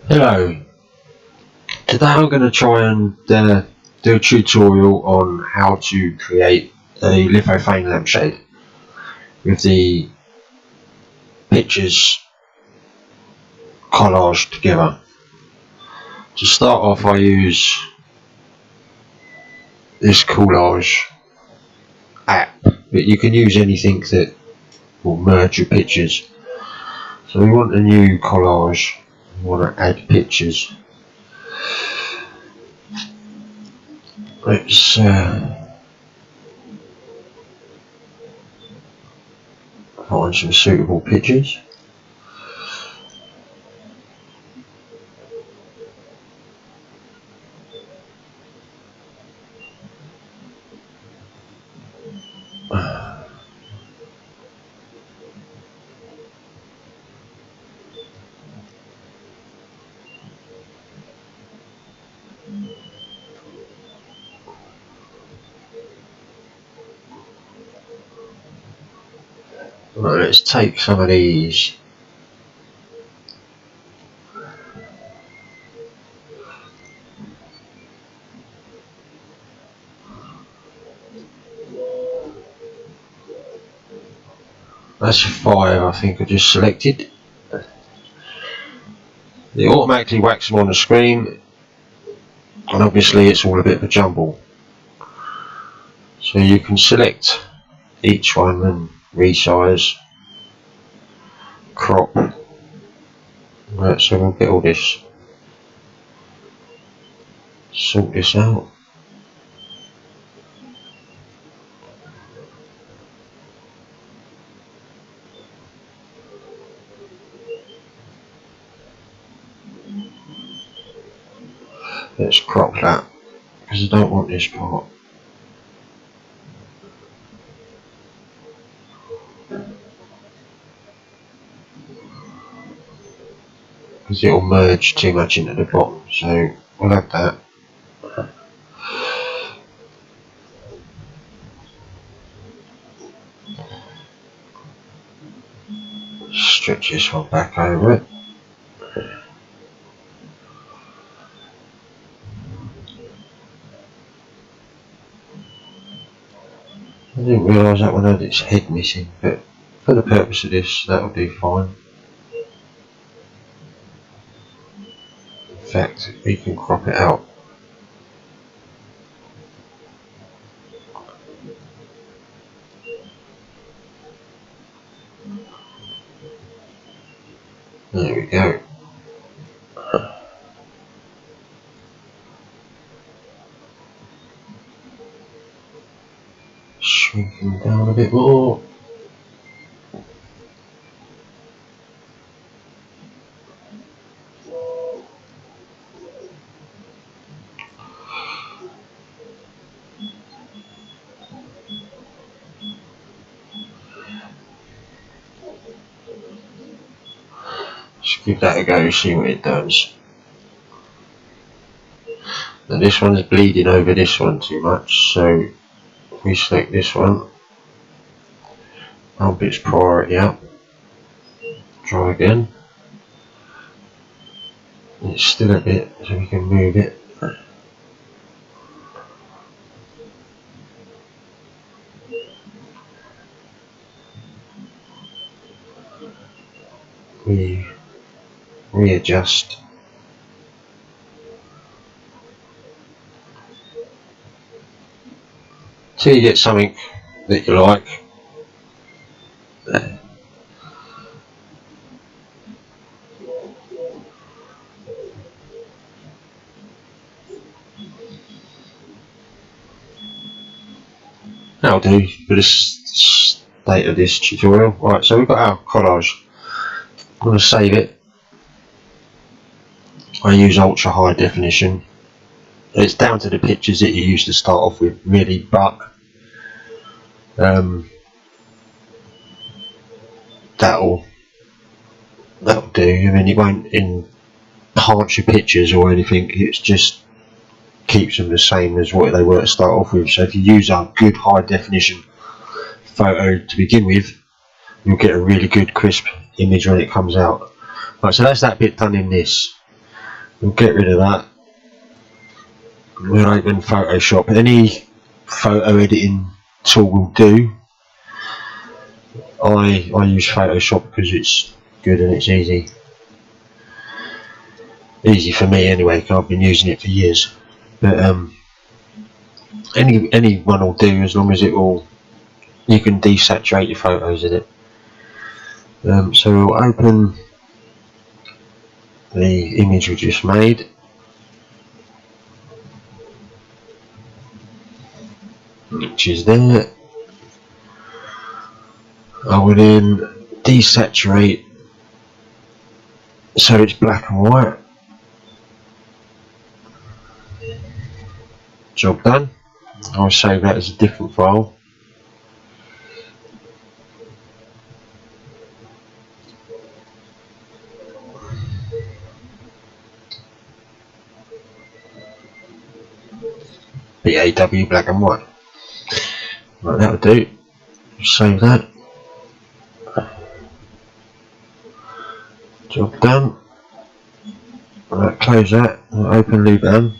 Hello, today I'm going to try and do a tutorial on how to create a lithophane lampshade with the pictures collaged together. To start off, I use this collage app, but you can use anything that will merge your pictures. So we want a new collage, we want to add pictures. Let's find some suitable pictures. Right, let's take some of these. That's 5 I think I just selected. It automatically whacks them on the screen, and obviously it's all a bit of a jumble. So you can select each one and resize, crop. Right, so we'll get all this, sort this out. Let's crop that, because I don't want this part. Because it'll merge too much into the bottom, so we'll have that. Stretch this one back over it. I didn't realise that one had its head missing, but for the purpose of this, that'll do fine. In fact, we can crop it out. There we go. Shrinking down a bit more. Just give that a go, see what it does. Now this one's bleeding over this one too much, so if we select this one, bump its priority up, try again. It's still a bit, so we can move it. We readjust. Till you get something that you like. That'll do for the state of this tutorial. Right, so we've got our collage. I'm going to save it. I use ultra high definition. It's down to the pictures that you use to start off with, really, but that'll do. I mean, it won't enhance your pictures or anything. It's just keeps them the same as what they were to start off with. So if you use a good high definition photo to begin with, you'll get a really good crisp image when it comes out. Right, so that's that bit done in this. We'll get rid of that. We'll open Photoshop. Any photo editing tool will do. I use Photoshop because it's good and it's easy. Easy for me anyway, because I've been using it for years. But any one will do, as long as it will. You can desaturate your photos in it. So we'll open the image we just made. Which is there. I will then desaturate so it's black and white. Job done. I'll save that as a different file. BAW black and white. Right, that'll do. Save that. Job done. Right, close that. I'll open Luban.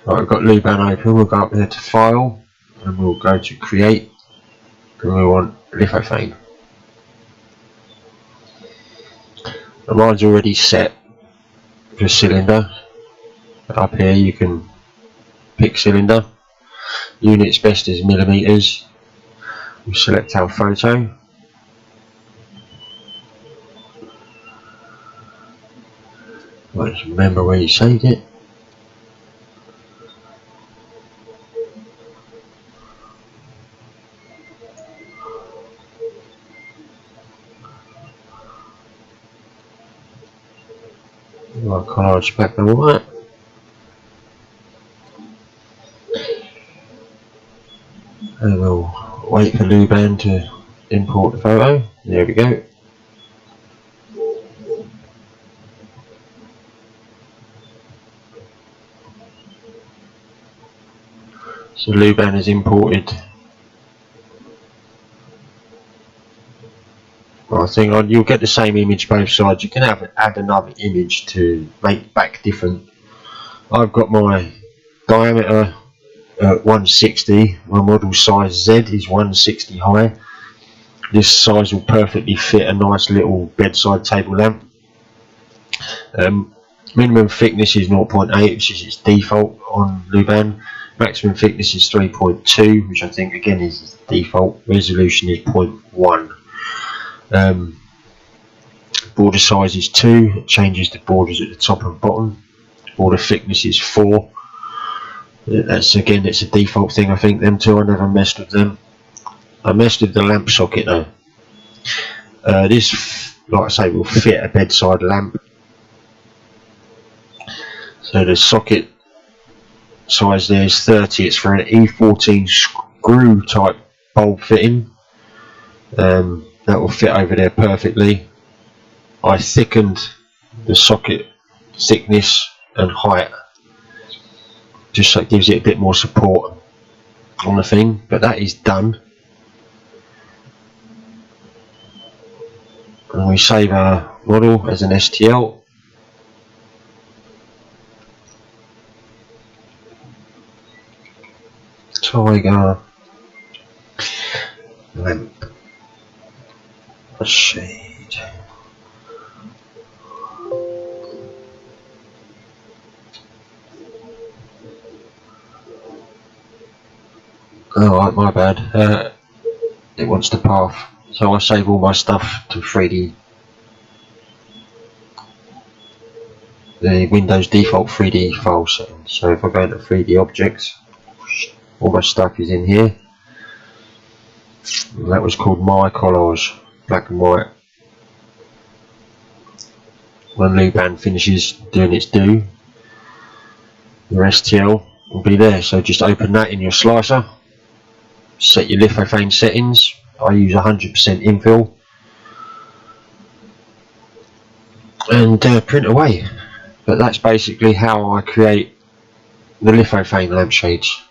Right, I've got Luban open. We'll go up there to File, and we'll go to Create, and we want lithophane. And mine's already set for cylinder. Up here you can pick cylinder. Units best is millimeters. We'll select our photo. Right, just remember where you saved it. Right, collage black and white. And we'll wait for Luban to import the photo. There we go. So Luban is imported. I think you'll get the same image both sides. You can add another image to make back different. I've got my diameter at 160. My model size Z is 160 high. This size will perfectly fit a nice little bedside table lamp. Minimum thickness is 0.8, which is its default on Luban. Maximum thickness is 3.2, which I think again is default. Resolution is 0.1. Border size is 2. It changes the borders at the top and bottom. Border thickness is 4. That's again, it's a default thing. I think them two. I never messed with them. I messed with the lamp socket though. This, like I say, will fit a bedside lamp. So the socket size there is 30. It's for an E14 screw type bulb fitting. That will fit over there perfectly. I thickened the socket thickness and height just so it gives it a bit more support on the thing, but that is done. And we save our model as an STL. Tiger lamp shade. Alright, my bad. It wants the path, so I save all my stuff to 3D. The Windows default 3D file settings. So if I go into 3D objects, all my stuff is in here. And that was called My Collage, black and white. When Luban finishes doing its due, your STL will be there. So just open that in your slicer. Set your lithophane settings. I use 100% infill and print away. But that's basically how I create the lithophane lampshades.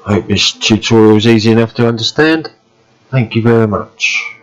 Hope this tutorial is easy enough to understand. Thank you very much.